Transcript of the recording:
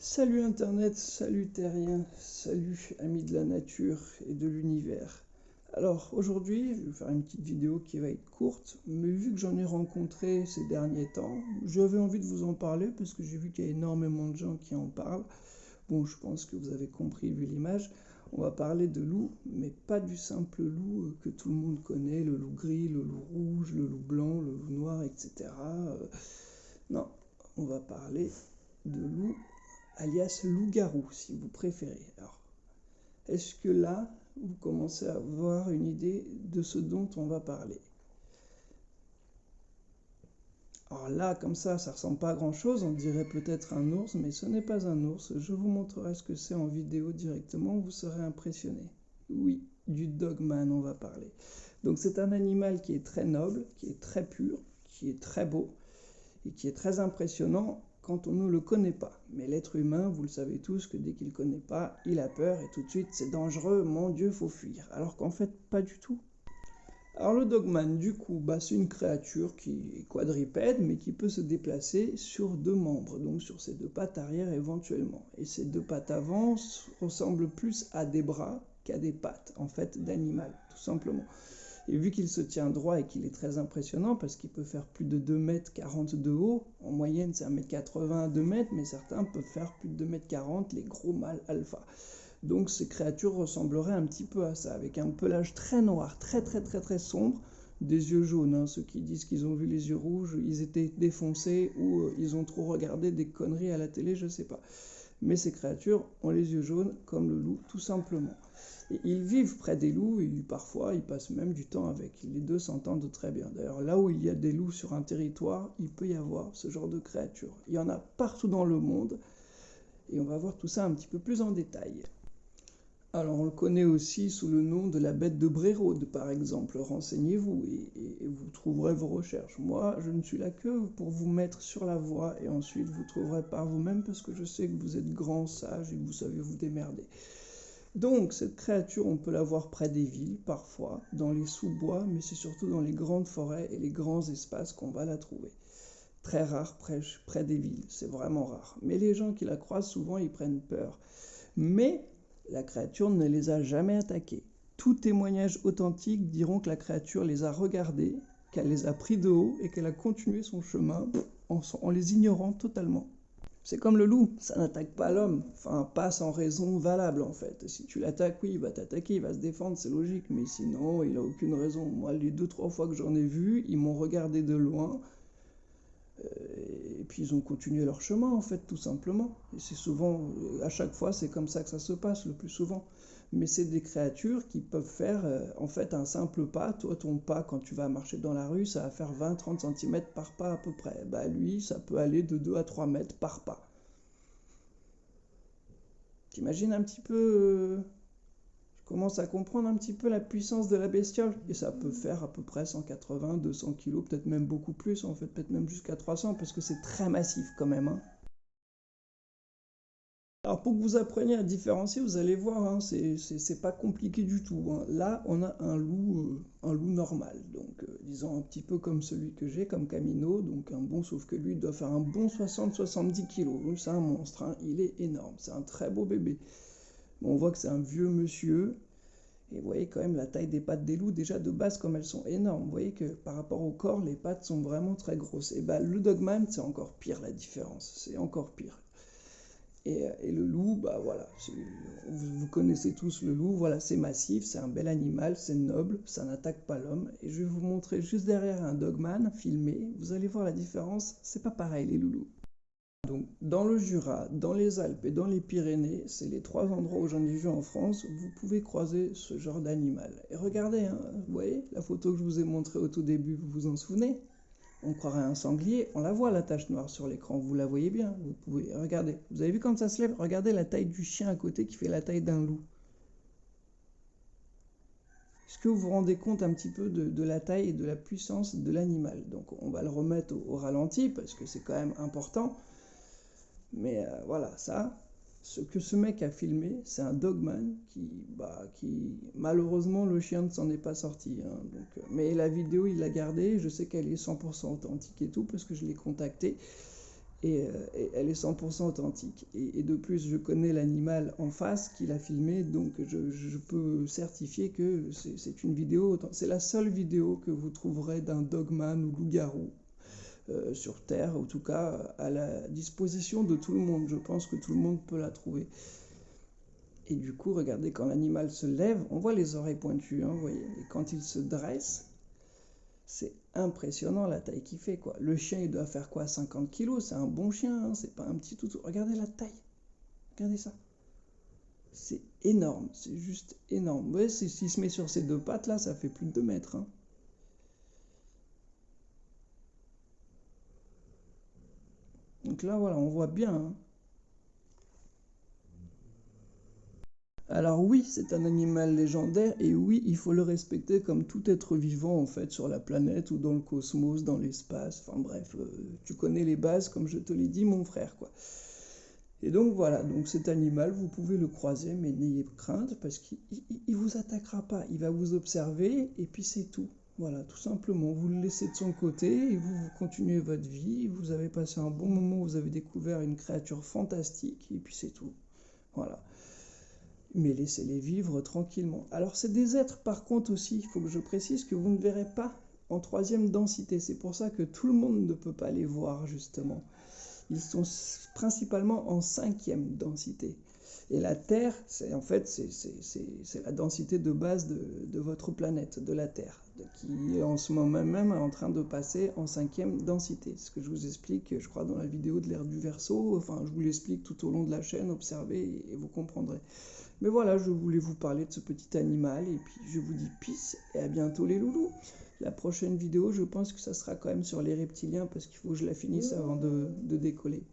Salut Internet, salut terriens, salut amis de la nature et de l'univers. Alors aujourd'hui, je vais faire une petite vidéo qui va être courte, mais vu que j'en ai rencontré ces derniers temps, j'avais envie de vous en parler parce que j'ai vu qu'il y a énormément de gens qui en parlent. Bon, je pense que vous avez compris vu l'image. On va parler de loup, mais pas du simple loup que tout le monde connaît, le loup gris, le loup rouge, le loup blanc, le loup noir, etc. Non, on va parler de loup alias loup-garou, si vous préférez. Alors, est-ce que là, vous commencez à avoir une idée de ce dont on va parler? Alors là, comme ça ressemble pas à grand-chose, on dirait peut-être un ours, mais ce n'est pas un ours. Je vous montrerai ce que c'est en vidéo directement, vous serez impressionné. Oui, du dogman on va parler. Donc c'est un animal qui est très noble, qui est très pur, qui est très beau, et qui est très impressionnant quand on ne le connaît pas. Mais l'être humain, vous le savez tous, que dès qu'il ne connaît pas, il a peur et tout de suite c'est dangereux, mon Dieu, faut fuir. Alors qu'en fait, pas du tout. Alors le dogman, du coup, c'est une créature qui est quadrupède, mais qui peut se déplacer sur deux membres, donc sur ses deux pattes arrière éventuellement. Et ses deux pattes avant ressemblent plus à des bras qu'à des pattes, en fait, d'animal, tout simplement. Et vu qu'il se tient droit et qu'il est très impressionnant, parce qu'il peut faire plus de 2,40 m de haut, en moyenne c'est 1,80 m à 2 m, mais certains peuvent faire plus de 2,40 m, les gros mâles alpha. Donc ces créatures ressembleraient un petit peu à ça, avec un pelage très noir, très sombre, des yeux jaunes. Hein. Ceux qui disent qu'ils ont vu les yeux rouges, ils étaient défoncés ou ils ont trop regardé des conneries à la télé, je sais pas. Mais ces créatures ont les yeux jaunes comme le loup, tout simplement. Et ils vivent près des loups et parfois ils passent même du temps avec. Les deux s'entendent très bien. D'ailleurs, là où il y a des loups sur un territoire, il peut y avoir ce genre de créatures. Il y en a partout dans le monde et on va voir tout ça un petit peu plus en détail. Alors on le connaît aussi sous le nom de la bête de Brérode, par exemple. Renseignez-vous et vous trouverez vos recherches. Moi, je ne suis là que pour vous mettre sur la voie et ensuite vous trouverez par vous-même parce que je sais que vous êtes grands, sages et que vous savez vous démerder. Donc cette créature, on peut la voir près des villes, parfois, dans les sous-bois, mais c'est surtout dans les grandes forêts et les grands espaces qu'on va la trouver. Très rare près des villes, c'est vraiment rare. Mais les gens qui la croisent, souvent, ils prennent peur. Mais la créature ne les a jamais attaqués. Tout témoignage authentique diront que la créature les a regardés, qu'elle les a pris de haut et qu'elle a continué son chemin en les ignorant totalement. C'est comme le loup, ça n'attaque pas l'homme, enfin pas sans raison valable en fait. Si tu l'attaques, oui, il va t'attaquer, il va se défendre, c'est logique, mais sinon, il a aucune raison. Moi, les 2-3 fois que j'en ai vu, ils m'ont regardé de loin, et puis ils ont continué leur chemin en fait, tout simplement. Et c'est souvent, à chaque fois, c'est comme ça que ça se passe, le plus souvent. Mais c'est des créatures qui peuvent faire en fait un simple pas. Toi, ton pas, quand tu vas marcher dans la rue, ça va faire 20-30 cm par pas à peu près. Bah lui, ça peut aller de 2 à 3 mètres par pas. T'imagines un petit peu, je commence à comprendre un petit peu la puissance de la bestiole. Et ça peut faire à peu près 180, 200 kg, peut-être même beaucoup plus, en fait, peut-être même jusqu'à 300, parce que c'est très massif quand même. Hein. Alors pour que vous appreniez à différencier, vous allez voir, hein, c'est pas compliqué du tout. Hein. Là, on a un loup normal, donc disons un petit peu comme celui que j'ai, comme Camino, donc un bon, sauf que lui il doit faire un bon 60-70 kg. C'est un monstre, hein, il est énorme, c'est un très beau bébé. Bon, on voit que c'est un vieux monsieur, et vous voyez quand même la taille des pattes des loups, déjà de base comme elles sont énormes. Vous voyez que par rapport au corps, les pattes sont vraiment très grosses. Et bah le dogman, c'est encore pire la différence, c'est encore pire. Et le loup, bah voilà, vous connaissez tous le loup, voilà, c'est massif, c'est un bel animal, c'est noble, ça n'attaque pas l'homme. Et je vais vous montrer juste derrière un dogman filmé, vous allez voir la différence, c'est pas pareil les loulous. Donc dans le Jura, dans les Alpes et dans les Pyrénées, c'est les 3 endroits où j'en ai vu en France, vous pouvez croiser ce genre d'animal. Et regardez, hein, vous voyez, la photo que je vous ai montrée au tout début, vous vous en souvenez? On croirait un sanglier, on la voit la tache noire sur l'écran, vous la voyez bien, vous pouvez, regardez, vous avez vu quand ça se lève, regardez la taille du chien à côté qui fait la taille d'un loup. Est-ce que vous vous rendez compte un petit peu de la taille et de la puissance de l'animal? Donc on va le remettre au ralenti parce que c'est quand même important, mais voilà, ça, ce que ce mec a filmé, c'est un dogman qui malheureusement le chien ne s'en est pas sorti. Hein, donc, mais la vidéo il l'a gardée, je sais qu'elle est 100% authentique et tout parce que je l'ai contacté. et elle est 100% authentique. Et de plus, je connais l'animal en face qui l'a filmé, donc je peux certifier que c'est une vidéo, c'est la seule vidéo que vous trouverez d'un dogman ou loup-garou sur Terre, en tout cas à la disposition de tout le monde. Je pense que tout le monde peut la trouver. Et du coup, regardez, quand l'animal se lève, on voit les oreilles pointues, hein, vous voyez. Et quand il se dresse, c'est impressionnant la taille qu'il fait, quoi. Le chien, il doit faire quoi, 50 kilos? C'est un bon chien, hein, c'est pas un petit toutou. Regardez la taille, regardez ça. C'est énorme, c'est juste énorme. Vous voyez, s'il se met sur ses deux pattes, là, ça fait plus de 2 mètres, hein. Donc là, voilà, on voit bien, hein. Alors oui, c'est un animal légendaire, et oui, il faut le respecter comme tout être vivant, en fait, sur la planète ou dans le cosmos, dans l'espace. Enfin bref, tu connais les bases, comme je te l'ai dit, mon frère, quoi. Et donc voilà, donc cet animal, vous pouvez le croiser, mais n'ayez crainte, parce qu'il vous attaquera pas. Il va vous observer, et puis c'est tout. Voilà, tout simplement. Vous le laissez de son côté, et vous continuez votre vie. Vous avez passé un bon moment, vous avez découvert une créature fantastique, et puis c'est tout. Voilà. Mais laissez-les vivre tranquillement. Alors c'est des êtres par contre aussi, il faut que je précise que vous ne verrez pas en troisième densité. C'est pour ça que tout le monde ne peut pas les voir justement. Ils sont principalement en cinquième densité. Et la Terre, c'est en fait c'est la densité de base de votre planète, de la Terre, qui est en ce moment même en train de passer en cinquième densité. Ce que je vous explique, je crois, dans la vidéo de l'ère du Verseau. Enfin, je vous l'explique tout au long de la chaîne, observez et vous comprendrez. Mais voilà, je voulais vous parler de ce petit animal, et puis je vous dis peace, et à bientôt les loulous. La prochaine vidéo, je pense que ça sera quand même sur les reptiliens, parce qu'il faut que je la finisse avant de décoller.